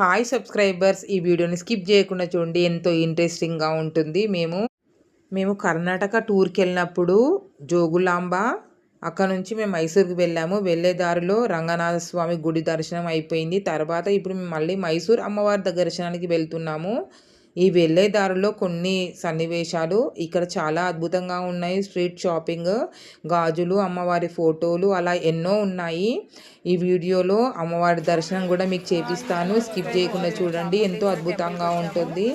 Hi subscribers, ఈ వీడియోని skip చేయకుండా చూడండి, ఎంతో ఇంట్రెస్టింగ్గా ఉంటుంది. మేము కర్ణాటక టూర్కి వెళ్ళినప్పుడు జోగులాంబ అక్కడ నుంచి మేము మైసూర్కి వెళ్ళాము. వెళ్ళే దారిలో రంగనాథ స్వామి గుడి దర్శనం అయిపోయింది. తర్వాత ఇప్పుడు మేము మళ్ళీ మైసూర్ అమ్మవారి దర్శనానికి వెళ్తున్నాము. ఈ వెళ్ళే దారిలో కొన్ని సన్నివేశాలు ఇక్కడ చాలా అద్భుతంగా ఉన్నాయి. స్ట్రీట్ షాపింగ్, గాజులు, అమ్మవారి ఫోటోలు అలా ఎన్నో ఉన్నాయి. ఈ వీడియోలో అమ్మవారి దర్శనం కూడా మీకు చేపిస్తాను. స్కిప్ చేయకుండా చూడండి, ఎంతో అద్భుతంగా ఉంటుంది.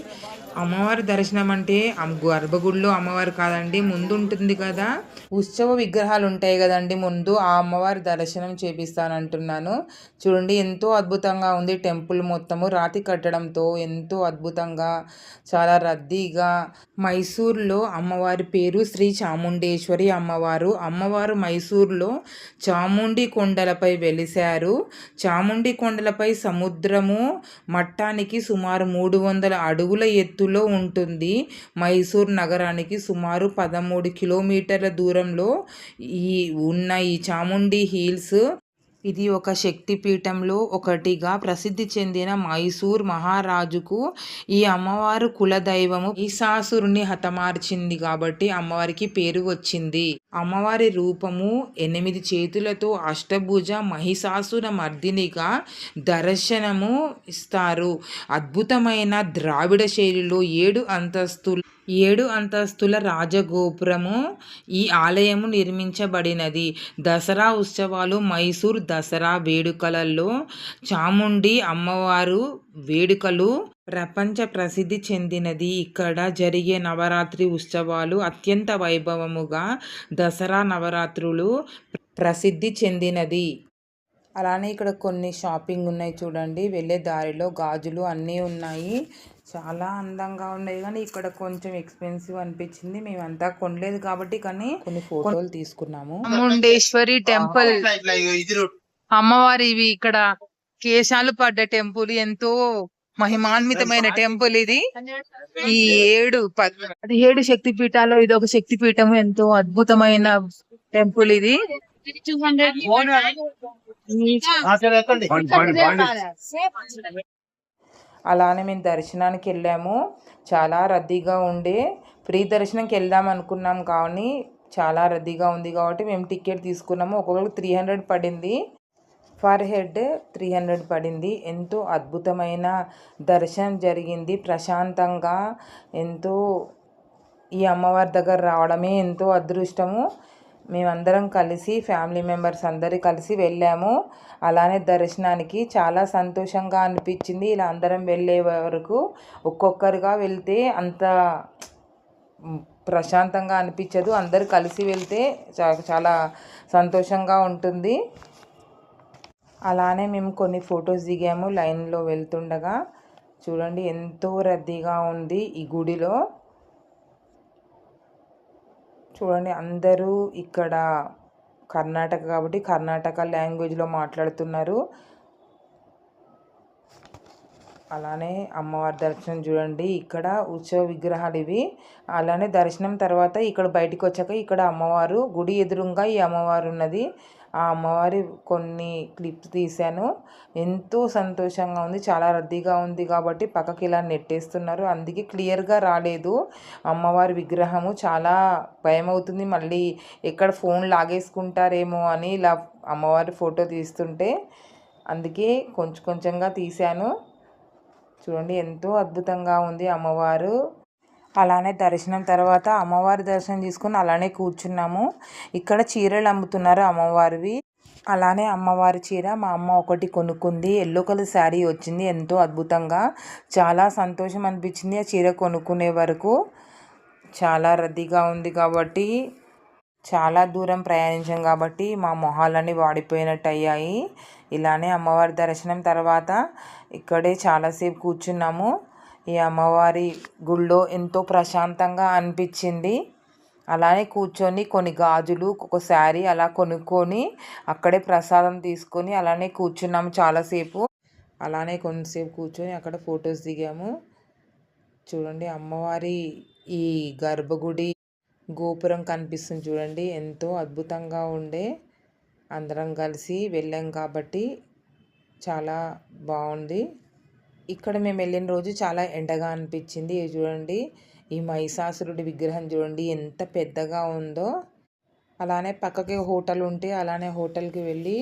అమ్మవారి దర్శనం అంటే గర్భగుడిలో అమ్మవారు కాదండి, ముందు ఉంటుంది కదా ఉత్సవ విగ్రహాలు ఉంటాయి కదండి, ముందు ఆ అమ్మవారి దర్శనం చేపిస్తానంటున్నాను. చూడండి ఎంతో అద్భుతంగా ఉంది. టెంపుల్ మొత్తము రాతి కట్టడంతో ఎంతో అద్భుతంగా, చాలా రద్దీగా. మైసూర్లో అమ్మవారి పేరు శ్రీ చాముండేశ్వరి అమ్మవారు. అమ్మవారు మైసూర్లో చాముండి కొండలపై వెలిశారు. చాముండి కొండలపై సముద్రము మట్టానికి సుమారు 300 అడుగుల ఎత్తులో ఉంటుంది. మైసూర్ నగరానికి సుమారు 13 కిలోమీటర్ల దూరంలో ఉన్న ఈ చాముండి హిల్స్, ఇది ఒక శక్తిపీఠంలో ఒకటిగా ప్రసిద్ధి చెందిన మైసూర్ మహారాజుకు ఈ అమ్మవారు కులదైవము. మహిషాసురుని హతమార్చింది కాబట్టి అమ్మవారికి పేరు వచ్చింది. అమ్మవారి రూపము 8 చేతులతో అష్టభుజ మహిషాసుర మర్దినిగా దర్శనము ఇస్తారు. అద్భుతమైన ద్రావిడ శైలిలో 7 అంతస్తుల రాజగోపురము ఈ ఆలయము నిర్మించబడినది. దసరా ఉత్సవాలు, మైసూర్ దసరా వేడుకలలో చాముండి అమ్మవారు వేడుకలు ప్రపంచ ప్రసిద్ధి చెందినది. ఇక్కడ జరిగే నవరాత్రి ఉత్సవాలు అత్యంత వైభవముగా దసరా నవరాత్రులు ప్రసిద్ధి చెందినది. అలానే ఇక్కడ కొన్ని షాపింగ్ ఉన్నాయి చూడండి. వెళ్ళే దారిలో గాజులు అన్నీ ఉన్నాయి, చాలా అందంగా ఉన్నాయి. కానీ ఇక్కడ కొంచెం ఎక్స్పెన్సివ్ అనిపించింది. మేమంతా కొనలేదు కాబట్టి కానీ కొన్ని ఫోటోలు తీసుకున్నాము. చాముండేశ్వరి టెంపుల్ అమ్మవారి ఇక్కడ కేశాలు పడ్డ టెంపుల్, ఎంతో మహిమాన్వితమైన టెంపుల్ ఇది. ఈ 17 శక్తి పీఠాల్లో ఇది ఒక శక్తి పీఠము. ఎంతో అద్భుతమైన టెంపుల్ ఇది. అలానే మేము దర్శనానికి వెళ్ళాము. చాలా రద్దీగా ఉండే, ఫ్రీ దర్శనంకి వెళ్దాం అనుకున్నాం కానీ చాలా రద్దీగా ఉంది కాబట్టి మేము టికెట్ తీసుకున్నాము. ఒక్కొక్కరికి 300 పడింది, పర్ హెడ్ 300 పడింది. ఎంతో అద్భుతమైన దర్శనం జరిగింది. ప్రశాంతంగా ఎంతో, ఈ అమ్మవారి దగ్గర రావడమే ఎంతో అదృష్టము. మేమందరం కలిసి, ఫ్యామిలీ మెంబర్స్ అందరూ కలిసి వెళ్ళాము. అలానే దర్శనానికి చాలా సంతోషంగా అనిపించింది. ఇలా అందరం వెళ్ళే వరకు ఒక్కొక్కరుగా వెళ్తే అంత ప్రశాంతంగా అనిపించదు. అందరూ కలిసి వెళ్తే చాలా సంతోషంగా ఉంటుంది. అలానే మేము కొన్ని ఫొటోస్ దిగాము లైన్లో వెళ్తుండగా. చూడండి ఎంతో రద్దీగా ఉంది ఈ గుడిలో. చూడండి అందరూ ఇక్కడ కర్ణాటక కాబట్టి కర్ణాటక లాంగ్వేజ్లో మాట్లాడుతున్నారు. అలానే అమ్మవారి దర్శనం చూడండి, ఇక్కడ ఉత్సవ విగ్రహాలు ఇవి. అలానే దర్శనం తర్వాత ఇక్కడ బయటకు వచ్చాక ఇక్కడ అమ్మవారు గుడి ఎదురుగా ఈ అమ్మవారు ఉన్నది. ఆ అమ్మవారి కొన్ని క్లిప్స్ తీశాను. ఎంతో సంతోషంగా ఉంది. చాలా రద్దీగా ఉంది కాబట్టి పక్కకి ఇలా నెట్టేస్తున్నారు, అందుకే క్లియర్గా రాలేదు అమ్మవారి విగ్రహము. చాలా భయం అవుతుంది, మళ్ళీ ఎక్కడ ఫోన్ లాగేసుకుంటారేమో అని ఇలా అమ్మవారి ఫోటో తీస్తుంటే, అందుకే కొంచెం కొంచెంగా తీశాను. చూడండి ఎంతో అద్భుతంగా ఉంది అమ్మవారు. అలానే దర్శనం తర్వాత అమ్మవారి దర్శనం తీసుకుని అలానే కూర్చున్నాము. ఇక్కడ చీరలు అమ్ముతున్నారు అమ్మవారివి. అలానే అమ్మవారి చీర మా అమ్మ ఒకటి కొనుక్కుంది. ఎల్లో కలర్ శారీ వచ్చింది, ఎంతో అద్భుతంగా. చాలా సంతోషం అనిపించింది ఆ చీర కొనుక్కునే వరకు. చాలా రద్దీగా ఉంది కాబట్టి, చాలా దూరం ప్రయాణించాం కాబట్టి మా మొహాలన్నీ వాడిపోయినట్టు అయ్యాయి. ఇలానే అమ్మవారి దర్శనం తర్వాత ఇక్కడే చాలాసేపు కూర్చున్నాము. ఈ అమ్మవారి గుళ్ళో ఎంతో ప్రశాంతంగా అనిపించింది. అలానే కూర్చొని కొన్ని గాజులు, ఒక శారీ అలా కొనుక్కొని అక్కడే ప్రసాదం తీసుకొని అలానే కూర్చున్నాము చాలాసేపు. అలానే కొంతసేపు కూర్చొని అక్కడ ఫొటోస్ దిగాము. చూడండి అమ్మవారి ఈ గర్భగుడి గోపురం కనిపిస్తుంది చూడండి, ఎంతో అద్భుతంగా ఉండే. అందరం కలిసి వెళ్ళాం కాబట్టి చాలా బాగుంది. ఇక్కడ మేము వెళ్ళిన రోజు చాలా ఎండగా అనిపించింది. ఇది చూడండి, ఈ మహిషాసురుడి విగ్రహం చూడండి ఎంత పెద్దగా ఉందో. అలానే పక్కకి హోటల్ ఉంటే అలానే హోటల్కి వెళ్ళి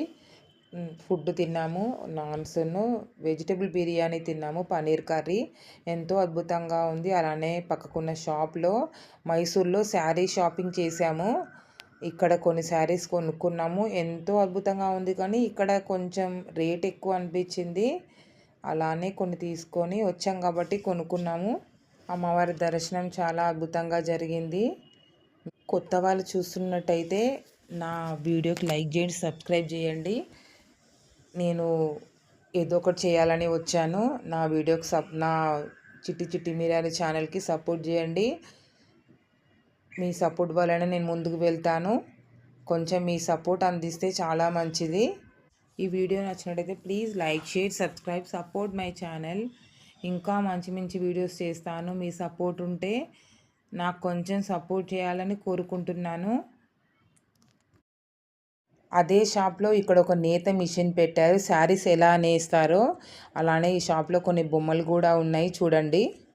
ఫుడ్ తిన్నాము. నాన్స్ను వెజిటబుల్ బిర్యానీ తిన్నాము, పన్నీర్ కర్రీ ఎంతో అద్భుతంగా ఉంది. అలానే పక్కకున్న షాప్లో మైసూర్లో శారీ షాపింగ్ చేశాము. ఇక్కడ కొన్ని శారీస్ కొనుక్కున్నాము, ఎంతో అద్భుతంగా ఉంది. కానీ ఇక్కడ కొంచెం రేట్ ఎక్కువ అనిపించింది. అలానే కొన్ని తీసుకొని వచ్చాం కాబట్టి కొనుక్కున్నాము. అమ్మవారి దర్శనం చాలా అద్భుతంగా జరిగింది. కొత్త వాళ్ళు చూస్తున్నట్టయితే నా వీడియోకి లైక్ చేయండి, సబ్స్క్రైబ్ చేయండి. నేను ఏదో ఒకటి చేయాలని వచ్చాను. నా వీడియోకి నా చిట్టి చిట్టి మిర్యాల ఛానల్కి సపోర్ట్ చేయండి. మీ సపోర్ట్ వల్లనే నేను ముందుకు వెళ్తాను. కొంచెం మీ సపోర్ట్ అందిస్తే చాలా మంచిది. ఈ వీడియో నచ్చినట్టయితే please like, share, subscribe, support my channel. ఇంకా మంచి మంచి వీడియోస్ చేస్తాను. మీ సపోర్ట్ ఉంటే నాకు కొంచెం సపోర్ట్ చేయాలని కోరుకుంటున్నాను. అదే షాప్లో ఇక్కడ ఒక నేత మిషన్ పెట్టారు. శారీస్ ఎలా నేస్తారో అలానే ఈ షాప్లో కొన్ని బొమ్మలు కూడా ఉన్నాయి చూడండి.